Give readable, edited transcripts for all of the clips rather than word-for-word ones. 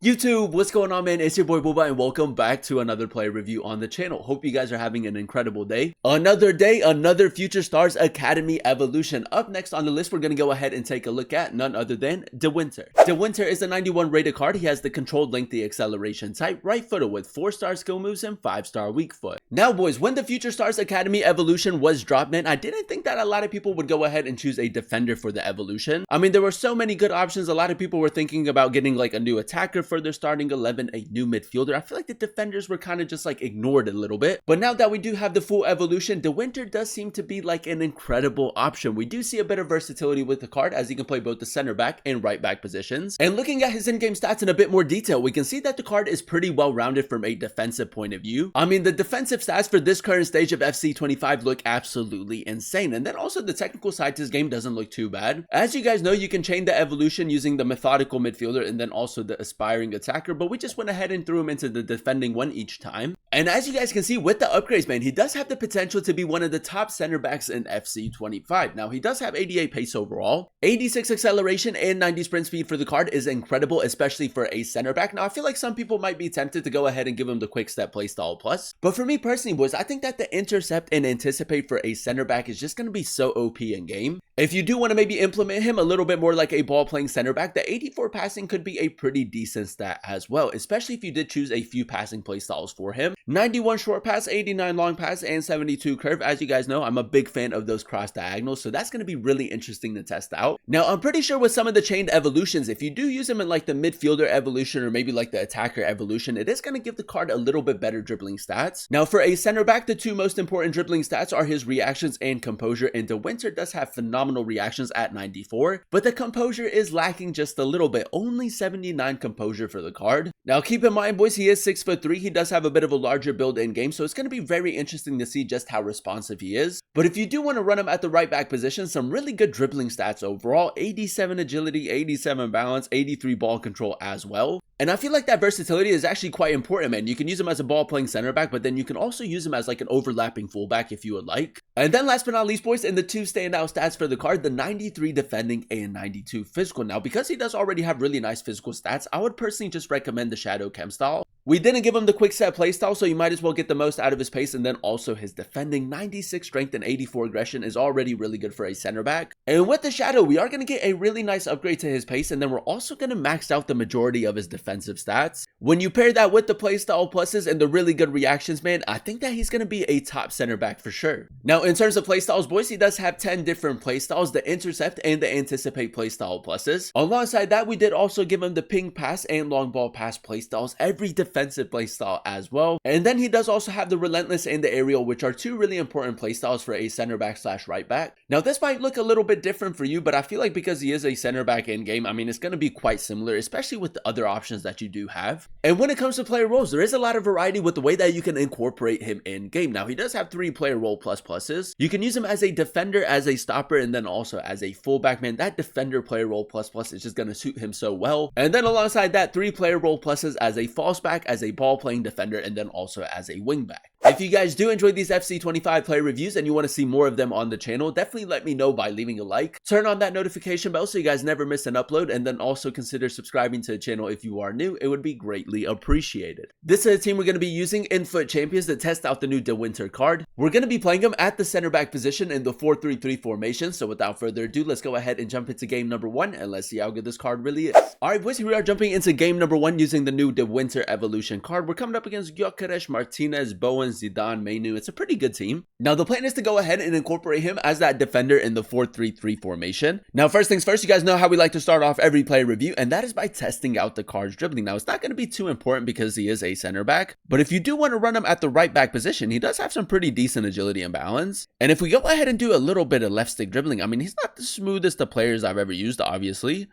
YouTube, what's going on, man? It's your boy Booba and welcome back to another player review on the channel. Hope you guys are having an incredible day. Another Future Stars Academy evolution. Up next on the list, we're going to go ahead and take a look at none other than dewinter. Dewinter is a 91 rated card. He has the controlled lengthy acceleration type, right footer with 4-star skill moves and 5-star weak foot. Now boys, when the Future Stars Academy evolution was dropped, man, I didn't think that a lot of people would go ahead and choose a defender for the evolution. I mean, there were so many good options. A lot of people were thinking about getting like a new attacker for their starting 11, a new midfielder. I feel like the defenders were kind of just like ignored a little bit, but now that we do have the full evolution, dewinter does seem to be like an incredible option. We do see a bit of versatility with the card as he can play both the center back and right back positions. And looking at his in-game stats in a bit more detail, we can see that the card is pretty well rounded from a defensive point of view. I mean, the defensive stats for this current stage of FC25 look absolutely insane, and then also the technical side to his game doesn't look too bad. As you guys know, you can chain the evolution using the methodical midfielder and then also the aspiring attacker, but we just went ahead and threw him into the defending one each time. And as you guys can see with the upgrades, man, he does have the potential to be one of the top center backs in FC25. Now, he does have 88 pace overall, 86 acceleration, and 90 sprint speed for the card is incredible, especially for a center back. Now, I feel like some people might be tempted to go ahead and give him the quick step playstyle plus, but for me personally, boys, I think that the intercept and anticipate for a center back is just going to be so OP in game. If you do want to maybe implement him a little bit more like a ball playing center back, the 84 passing could be a pretty decent stat as well, especially if you did choose a few passing playstyles for him. 91 short pass, 89 long pass, and 72 curve. As you guys know, I'm a big fan of those cross diagonals, so that's going to be really interesting to test out. Now, I'm pretty sure with some of the chained evolutions, if you do use him in like the midfielder evolution or maybe like the attacker evolution, it is going to give the card a little bit better dribbling stats. Now, for a center back, the two most important dribbling stats are his reactions and composure, and dewinter does have phenomenal reactions at 94, but the composure is lacking just a little bit, only 79 composure for the card. Now, keep in mind, boys, he is 6'3". He does have a bit of a larger build in game, so it's going to be very interesting to see just how responsive he is. But if you do want to run him at the right back position, some really good dribbling stats overall, 87 agility, 87 balance, 83 ball control as well. And I feel like that versatility is actually quite important, man. You can use him as a ball playing center back, but then you can also use him as like an overlapping fullback if you would like. And then last but not least, boys, in the two standout stats for the card, the 93 defending and 92 physical. Now, because he does already have really nice physical stats, I would personally just recommend the Shadow Chem style. We didn't give him the quick set playstyle, so you might as well get the most out of his pace, and then also his defending. 96 strength and 84 aggression is already really good for a center back. And with the Shadow, we are going to get a really nice upgrade to his pace, and then we're also going to max out the majority of his defensive stats. When you pair that with the playstyle pluses and the really good reactions, man, I think that he's going to be a top center back for sure. Now, in terms of playstyles, boys, he does have 10 different playstyles, the intercept and the anticipate playstyle pluses. Alongside that, we did also give him the ping pass and long ball pass playstyles, every defensive playstyle as well. And then he does also have the relentless and the aerial, which are two really important playstyles for a center back slash right back. Now, this might look a little bit different for you, but I feel like because he is a center back in game, I mean, it's going to be quite similar, especially with the other options that you do have. And when it comes to player roles, there is a lot of variety with the way that you can incorporate him in game. Now, he does have 3 player role pluses. You can use him as a defender, as a stopper, and then also as a fullback. Man, that defender player role plus is just going to suit him so well. And then alongside that, 3 player role pluses as a false back, as a ball playing defender, and then also as a wing back. If you guys do enjoy these FC25 player reviews and you want to see more of them on the channel, definitely let me know by leaving a like. Turn on that notification bell so you guys never miss an upload, and then also consider subscribing to the channel if you are new. It would be greatly appreciated. This is a team we're going to be using in Foot Champions to test out the new dewinter card. We're going to be playing him at the center back position in the 4-3-3 formation. So without further ado, let's go ahead and jump into game number 1 and let's see how good this card really is. Alright boys, here we are jumping into game number 1 using the new dewinter evolution card. We're coming up against Gyökeres, Martinez, Bowen, Zidane, Mainu. It's a pretty good team. Now the plan is to go ahead and incorporate him as that defender in the 4-3-3 formation. Now first things first, you guys know how we like to start off every player review, and that is by testing out the card's dribbling. Now it's not going to be too important because he is a center back, but if you do want to run him at the right back position, he does have some pretty decent agility and balance. And if we go ahead and do a little bit of left stick dribbling, I mean, he's not the smoothest of players I've ever used, obviously,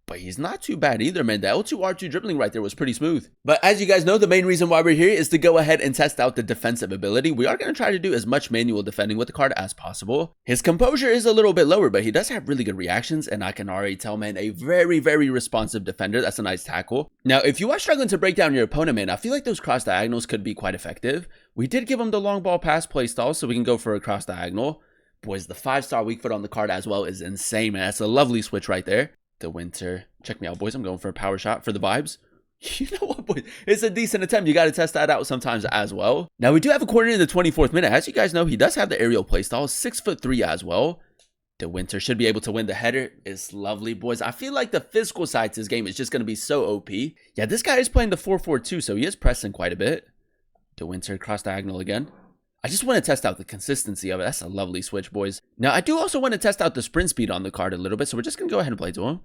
but he's not too bad either, man. The L2R2 dribbling right there was pretty smooth. But as you guys know, the main reason why we're here is to go ahead and test out the defensive ability. We are going to try to do as much manual defending with the card as possible. His composure is a little bit lower, but he does have really good reactions, and I can already tell, man, a very, very responsive defender. That's a nice tackle. Now, if you are struggling to break down your opponent, man, I feel like those cross diagonals could be quite effective. We did give him the long ball pass playstyle, so we can go for a cross diagonal. Boys, the 5-star weak foot on the card as well is insane, man. That's a lovely switch right there. Dewinter. Check me out, boys. I'm going for a power shot for the vibes. You know what, boys? It's a decent attempt. You got to test that out sometimes as well. Now, we do have a corner in the 24th minute. As you guys know, he does have the aerial playstyle, 6'3" as well. dewinter should be able to win the header. It's lovely, boys. I feel like the physical side to this game is just going to be so OP. Yeah, this guy is playing the 4-4-2, so he is pressing quite a bit. dewinter cross diagonal again. I just want to test out the consistency of it. That's a lovely switch, boys. Now, I do also want to test out the sprint speed on the card a little bit, so we're just going to go ahead and play to him.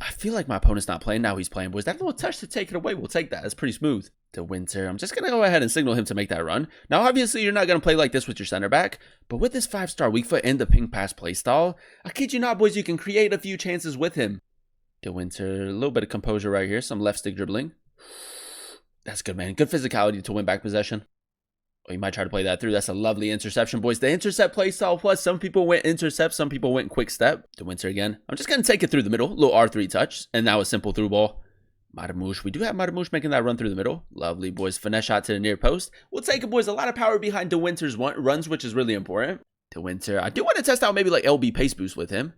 I feel like my opponent's not playing. Now he's playing, boys. That little touch to take it away, we'll take that. That's pretty smooth. dewinter, I'm just going to go ahead and signal him to make that run. Now, obviously, you're not going to play like this with your center back, but with this 5-star weak foot and the ping pass play style, I kid you not, boys, you can create a few chances with him. dewinter, a little bit of composure right here. Some left stick dribbling. That's good, man. Good physicality to win back possession. Oh, you might try to play that through. That's a lovely interception, boys. The intercept play style plus. Some people went intercept. Some people went quick step. dewinter again. I'm just going to take it through the middle. Little R3 touch. And now a simple through ball. Marmoush. We do have Marmoush making that run through the middle. Lovely, boys. Finesse shot to the near post. We'll take it, boys. A lot of power behind dewinter's runs, which is really important. dewinter. I do want to test out maybe like LB pace boost with him.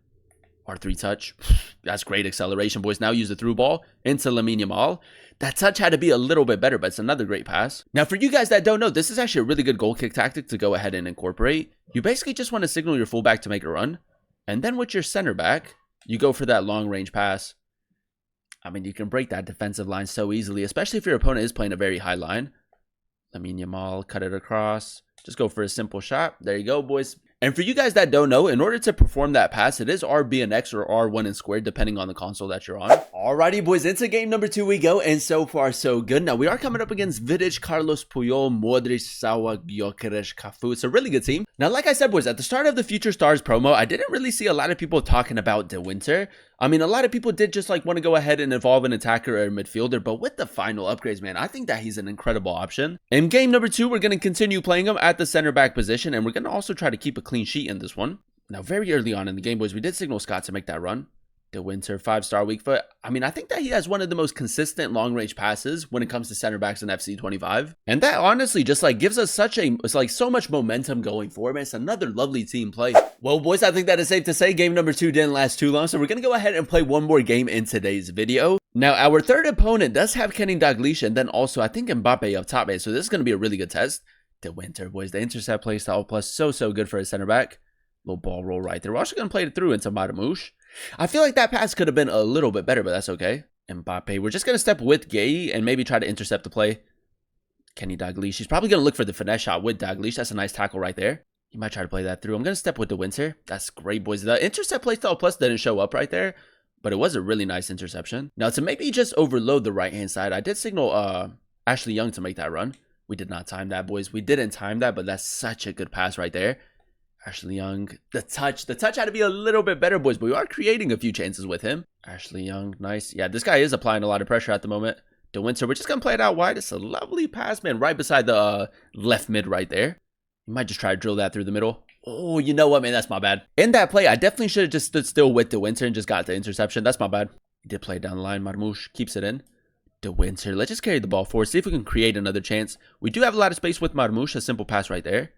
R3 touch. That's great acceleration, boys. Now use the through ball into Lamine Yamal. That touch had to be a little bit better, but it's another great pass. Now, for you guys that don't know, this is actually a really good goal kick tactic to go ahead and incorporate. You basically just want to signal your fullback to make a run. And then with your center back, you go for that long range pass. I mean, you can break that defensive line so easily, especially if your opponent is playing a very high line. Lamine Yamal, cut it across. Just go for a simple shot. There you go, boys. And for you guys that don't know, in order to perform that pass, it is RB and X or R1 and squared, depending on the console that you're on. Alrighty, boys, into game number 2 we go, and so far, so good. Now, we are coming up against Vidic, Carlos Puyol, Modric, Sawa, Gyökeres, Cafu. It's a really good team. Now, like I said, boys, at the start of the Future Stars promo, I didn't really see a lot of people talking about dewinter. I mean, a lot of people did just like want to go ahead and evolve an attacker or a midfielder, but with the final upgrades, man, I think that he's an incredible option. In game number 2, we're going to continue playing him at the center back position, and we're going to also try to keep a clean sheet in this one. Now, very early on in the game, boys, we did signal Scott to make that run. dewinter, 5-star weak foot. I mean, I think that he has one of the most consistent long-range passes when it comes to center backs in FC 25. And that honestly just like gives us so much momentum going forward, man. It's another lovely team play. Well, boys, I think that is safe to say game number 2 didn't last too long, so we're going to go ahead and play one more game in today's video. Now, our third opponent does have Kenny Dalglish and then also, I think, Mbappe up top, man. So this is going to be a really good test. dewinter, boys, the intercept play style plus so good for a center back. Little ball roll right there. We're also going to play it through into Marmoush. I feel like that pass could have been a little bit better, but that's okay. Mbappe, we're just going to step with Gay and maybe try to intercept the play. Kenny Dalglish, he's probably going to look for the finesse shot with Dalglish. That's a nice tackle right there. You might try to play that through. I'm going to step with dewinter. That's great, boys. The intercept play style plus didn't show up right there, but it was a really nice interception. Now, to maybe just overload the right-hand side, I did signal Ashley Young to make that run. We did not time that, boys. We didn't time that, but that's such a good pass right there. Ashley Young, the touch had to be a little bit better, boys, but we are creating a few chances with him. Ashley Young, nice. Yeah, this guy is applying a lot of pressure at the moment. dewinter, we're just going to play it out wide. It's a lovely pass, man, right beside the left mid right there. You might just try to drill that through the middle. Oh, you know what, man, that's my bad. In that play, I definitely should have just stood still with dewinter and just got the interception. That's my bad. He did play it down the line. Marmoush keeps it in. dewinter, let's just carry the ball forward, see if we can create another chance. We do have a lot of space with Marmoush, a simple pass right there.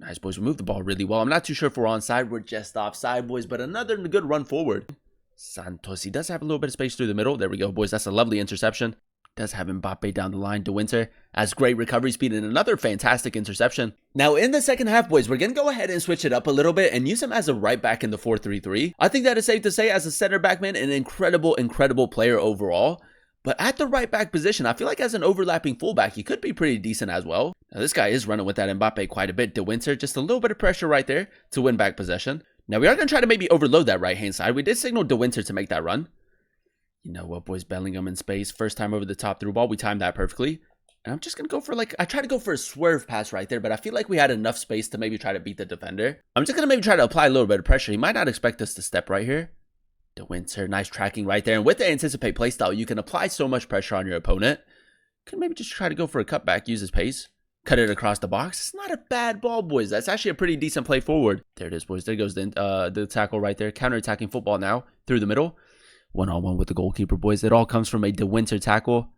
Nice, boys. We moved the ball really well. I'm not too sure if we're onside. We're just offside, boys, but another good run forward. Santos, he does have a little bit of space through the middle. There we go, boys. That's a lovely interception. Does have Mbappe down the line. dewinter has great recovery speed and another fantastic interception. Now, in the second half, boys, we're going to go ahead and switch it up a little bit and use him as a right back in the 4-3-3. I think that is safe to say as a center back, man, an incredible player overall. But at the right back position, I feel like as an overlapping fullback, he could be pretty decent as well. Now, this guy is running with that Mbappe quite a bit. dewinter, just a little bit of pressure right there to win back possession. Now, we are going to try to maybe overload that right-hand side. We did signal dewinter to make that run. You know what, boys? Bellingham in space. First time over the top through ball. We timed that perfectly. And I'm just going to go for I tried to go for a swerve pass right there, but I feel like we had enough space to maybe try to beat the defender. I'm just going to maybe try to apply a little bit of pressure. He might not expect us to step right here. dewinter, nice tracking right there. And with the anticipate playstyle, you can apply so much pressure on your opponent. Could maybe just try to go for a cutback, use his pace. Cut it across the box. It's not a bad ball, boys. That's actually a pretty decent play forward. There it is, boys. There goes the tackle right there. Counter-attacking football now through the middle. One-on-one with the goalkeeper, boys. It all comes from a dewinter tackle.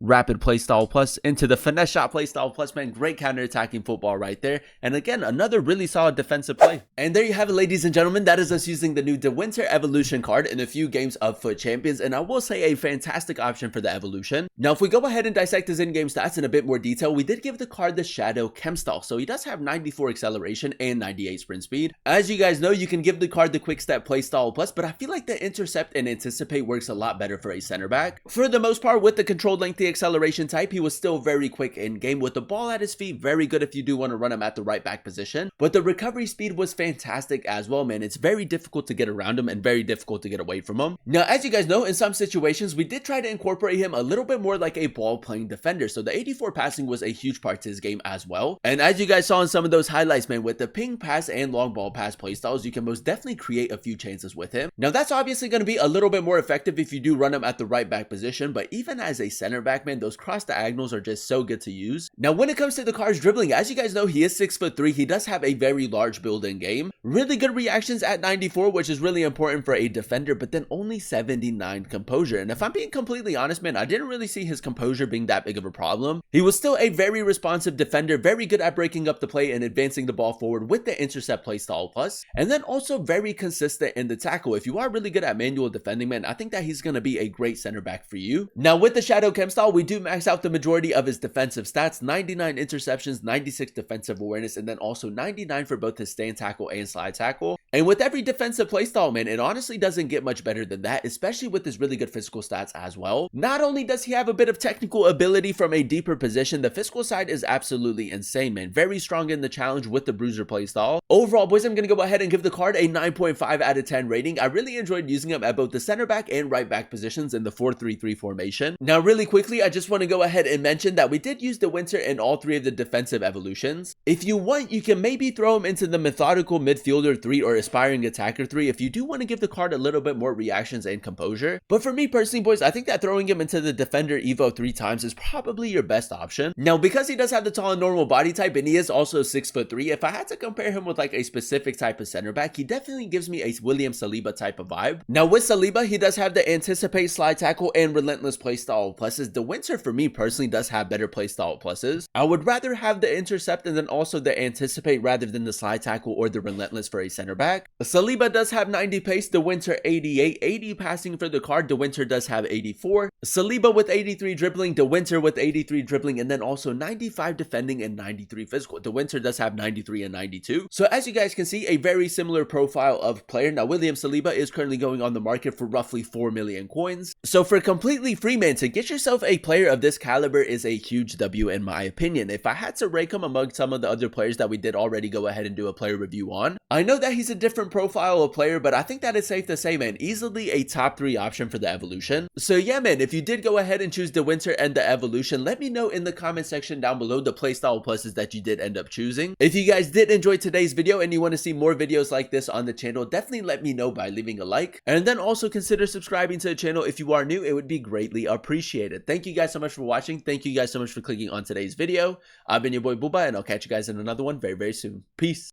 rapid playstyle plus into the finesse shot playstyle plus, man. Great counter-attacking football right there. And again, another really solid defensive play. And there you have it, ladies and gentlemen. That is us using the new dewinter evolution card in a few games of Foot Champions. And I will say a fantastic option for the evolution. Now, if we go ahead and dissect his in-game stats in a bit more detail, we did give the card the Shadow Chem Style. So he does have 94 acceleration and 98 sprint speed. As you guys know, you can give the card the quick step playstyle plus, but I feel like the intercept and anticipate works a lot better for a center back. For the most part, with the controlled lengthy acceleration type, he was still very quick in game with the ball at his feet. Very good if you do want to run him at the right back position, but the recovery speed was fantastic as well, man. It's very difficult to get around him and very difficult to get away from him. Now, as you guys know, in some situations, we did try to incorporate him a little bit more like a ball playing defender. So the 84 passing was a huge part to his game as well. And as you guys saw in some of those highlights, man, with the ping pass and long ball pass playstyles, you can most definitely create a few chances with him. Now, that's obviously going to be a little bit more effective if you do run him at the right back position, but even as a center back, man, those cross diagonals are just so good to use. Now, when it comes to the card's dribbling, as you guys know, he is 6'3". He does have a very large build in game. Really good reactions at 94, which is really important for a defender, but then only 79 composure. And if I'm being completely honest, man, I didn't really see his composure being that big of a problem. He was still a very responsive defender, very good at breaking up the play and advancing the ball forward with the intercept playstyle plus, and then also very consistent in the tackle. If you are really good at manual defending, man, I think that he's going to be a great center back for you. Now, with the Shadow Chem Style, we do max out the majority of his defensive stats: 99 interceptions, 96 defensive awareness, and then also 99 for both his stand tackle and slide tackle. And with every defensive playstyle, man, it honestly doesn't get much better than that, especially with his really good physical stats as well. Not only does he have a bit of technical ability from a deeper position, the physical side is absolutely insane, man. Very strong in the challenge with the bruiser playstyle. Overall, boys, I'm going to go ahead and give the card a 9.5 out of 10 rating. I really enjoyed using him at both the center back and right back positions in the 4-3-3 formation. Now, really quickly, I just want to go ahead and mention that we did use dewinter in all three of the defensive evolutions. If you want, you can maybe throw him into the methodical midfielder 3 or aspiring attacker 3 if you do want to give the card a little bit more reactions and composure. But for me personally, boys, I think that throwing him into the defender Evo 3 times is probably your best option. Now, because he does have the tall and normal body type and he is also 6'3", if I had to compare him with like a specific type of center back, he definitely gives me a William Saliba type of vibe. Now, with Saliba, he does have the anticipate, slide tackle, and relentless playstyle pluses. The Winter, for me personally, does have better playstyle pluses. I would rather have the intercept and then also the anticipate rather than the slide tackle or the relentless for a center back. Saliba does have 90 pace, the Winter 88, 80 passing for the card. The Winter does have 84. Saliba with 83 dribbling, the Winter with 83 dribbling, and then also 95 defending and 93 physical. The Winter does have 93 and 92. So as you guys can see, a very similar profile of player. Now, William Saliba is currently going on the market for roughly 4 million coins. So for completely free, man, to get yourself a player of this caliber is a huge W in my opinion. If I had to rank him among some of the other players that we did already go ahead and do a player review on, I know that he's a different profile of player, but I think that it's safe to say, man, easily a top 3 option for the evolution. So yeah, man, if you did go ahead and choose the Winter and the evolution, let me know in the comment section down below the playstyle pluses that you did end up choosing. If you guys did enjoy today's video and you want to see more videos like this on the channel, definitely let me know by leaving a like, and then also consider subscribing to the channel if you are new. It would be greatly appreciated. Thank you guys so much for watching. Thank you guys so much for clicking on today's video. I've been your boy Booba, and I'll catch you guys in another one very, very soon. Peace.